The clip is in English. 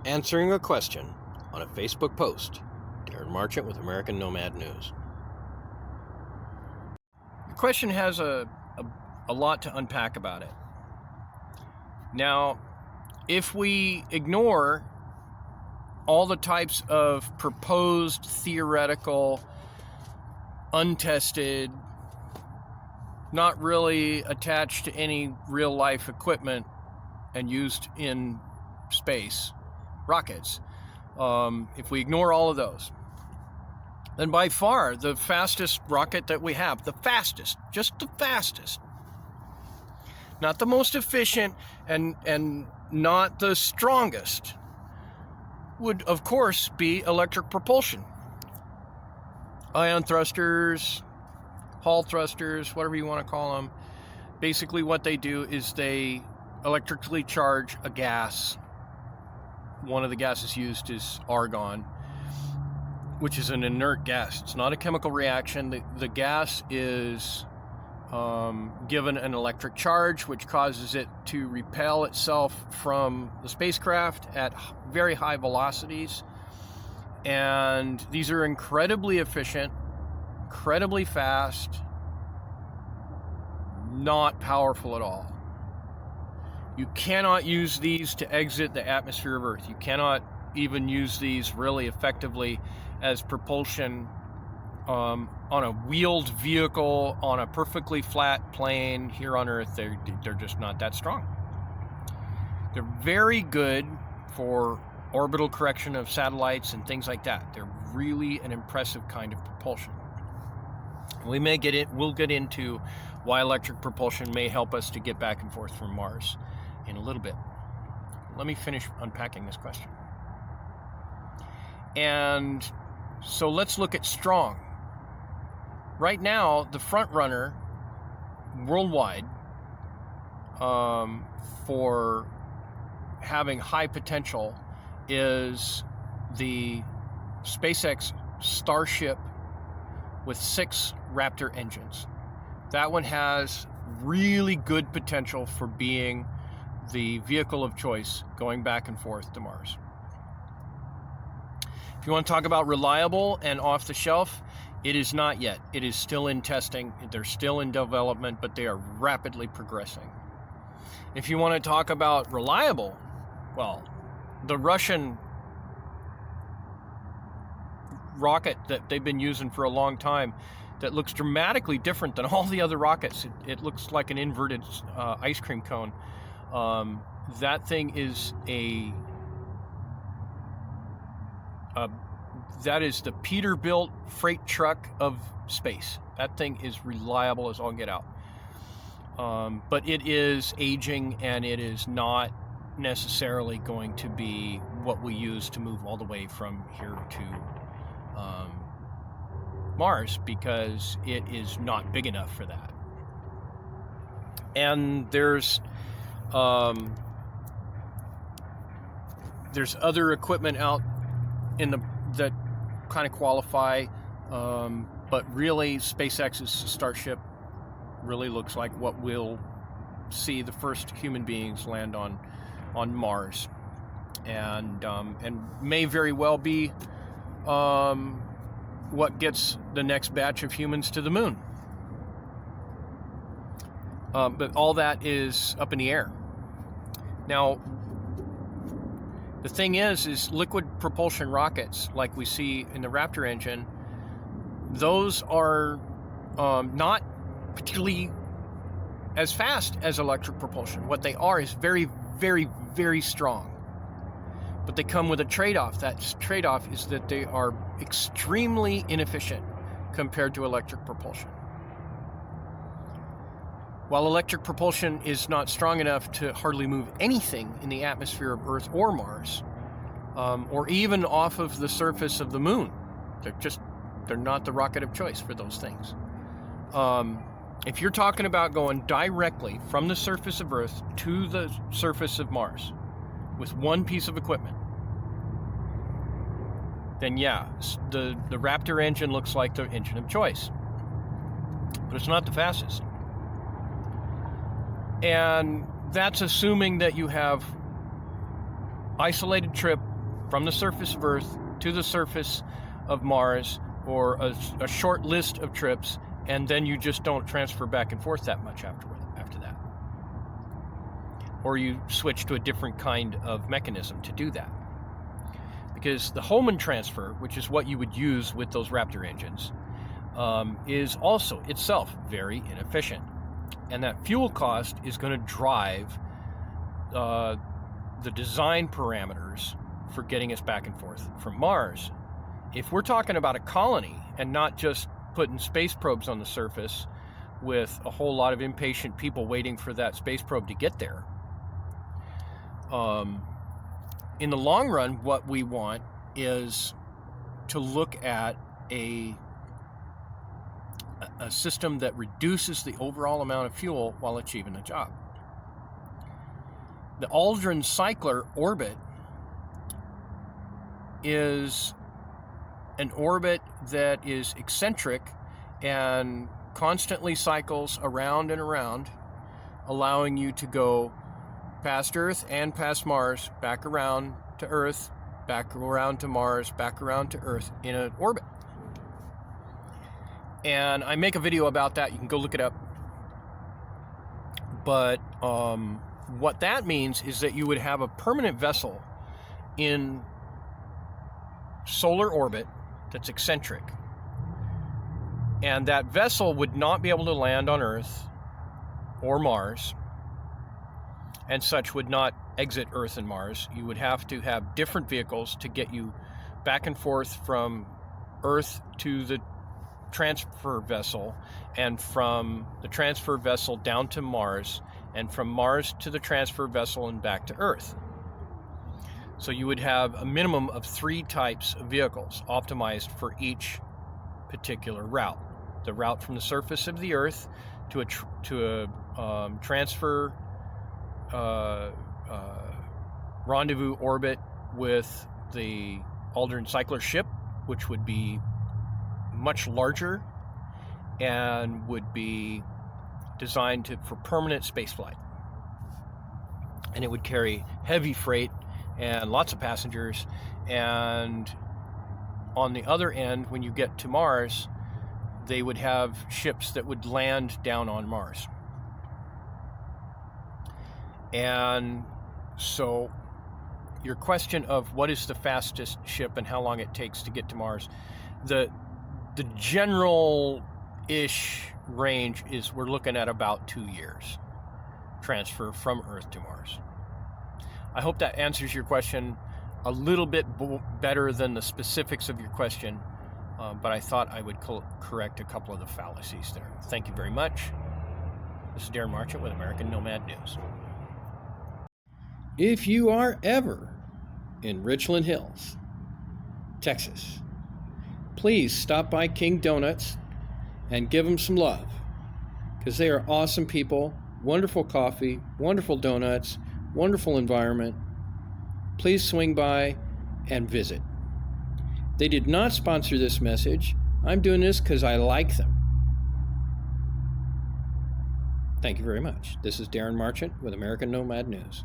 answering a question on a Facebook post. Darren Marchant with American Nomad News. The question has a lot to unpack about it. Now, if we ignore all the types of proposed, theoretical, untested, not really attached to any real-life equipment and used in space rockets, if we ignore all of those, then by far the fastest rocket that we have, the fastest, just the fastest, not the most efficient and not the strongest, would of course be electric propulsion. Ion thrusters, Hall thrusters, whatever you want to call them. Basically what they do is they electrically charge a gas. One of the gases used is argon, which is an inert gas. It's not a chemical reaction. The gas is given an electric charge, which causes it to repel itself from the spacecraft at very high velocities. And these are incredibly efficient, incredibly fast, not powerful at all. You cannot use these to exit the atmosphere of Earth. You cannot even use these really effectively as propulsion on a wheeled vehicle on a perfectly flat plane here on Earth. They're just not that strong. They're very good for orbital correction of satellites and things like that. They're really an impressive kind of propulsion. We'll get into why electric propulsion may help us to get back and forth from Mars in a little bit. Let me finish unpacking this question. And so let's look at strong. Right now, the front runner worldwide for having high potential is the SpaceX Starship with 6 Raptor engines. That one has really good potential for being the vehicle of choice going back and forth to Mars. If you want to talk about reliable and off the shelf, it is not yet. It is still in testing. They're still in development, but they are rapidly progressing. If you want to talk about reliable, well, the Russian rocket that they've been using for a long time that looks dramatically different than all the other rockets. It looks like an inverted ice cream cone. That thing is that is the Peterbilt freight truck of space. That thing is reliable as all get out. But it is aging, and it is not necessarily going to be what we use to move all the way from here to Mars, because it is not big enough for that. And there's other equipment out that kind of qualify, but really SpaceX's Starship really looks like what we'll see the first human beings land on Mars, and may very well be what gets the next batch of humans to the moon. But all that is up in the air. Now, the thing is liquid propulsion rockets, like we see in the Raptor engine, those are not particularly as fast as electric propulsion. What they are is very, very, very strong. But they come with a trade-off. That trade-off is that they are extremely inefficient compared to electric propulsion. While electric propulsion is not strong enough to hardly move anything in the atmosphere of Earth or Mars, or even off of the surface of the moon, they're not the rocket of choice for those things. If you're talking about going directly from the surface of Earth to the surface of Mars with one piece of equipment, then yeah, the Raptor engine looks like the engine of choice. But it's not the fastest. And that's assuming that you have isolated trip from the surface of Earth to the surface of Mars, or a short list of trips, and then you just don't transfer back and forth that much after that. Or you switch to a different kind of mechanism to do that. Because the Hohmann transfer, which is what you would use with those Raptor engines, is also itself very inefficient. And that fuel cost is going to drive the design parameters for getting us back and forth from Mars. If we're talking about a colony and not just putting space probes on the surface with a whole lot of impatient people waiting for that space probe to get there, in the long run, what we want is to look at a system that reduces the overall amount of fuel while achieving the job. The Aldrin cycler orbit is an orbit that is eccentric and constantly cycles around and around, allowing you to go past Earth and past Mars, back around to Earth, back around to Mars, back around to Earth in an orbit. And I make a video about that. You can go look it up. But what that means is that you would have a permanent vessel in solar orbit that's eccentric. And that vessel would not be able to land on Earth or Mars, and such would not exit Earth and Mars. You would have to have different vehicles to get you back and forth from Earth to the transfer vessel, and from the transfer vessel down to Mars, and from Mars to the transfer vessel and back to Earth. So you would have a minimum of 3 types of vehicles optimized for each particular route. The route from the surface of the Earth to a transfer rendezvous orbit with the Aldrin cycler ship, which would be much larger and would be designed for permanent spaceflight. And it would carry heavy freight and lots of passengers. And on the other end, when you get to Mars, they would have ships that would land down on Mars. And so your question of what is the fastest ship and how long it takes to get to Mars, the general-ish range is we're looking at about 2 years transfer from Earth to Mars. I hope that answers your question a little bit better than the specifics of your question, but I thought I would correct a couple of the fallacies there. Thank you very much. This is Darren Marchant with American Nomad News. If you are ever in Richland Hills, Texas, please stop by King Donuts and give them some love, because they are awesome people, wonderful coffee, wonderful donuts, wonderful environment. Please swing by and visit. They did not sponsor this message. I'm doing this because I like them. Thank you very much. This is Darren Marchant with American Nomad News.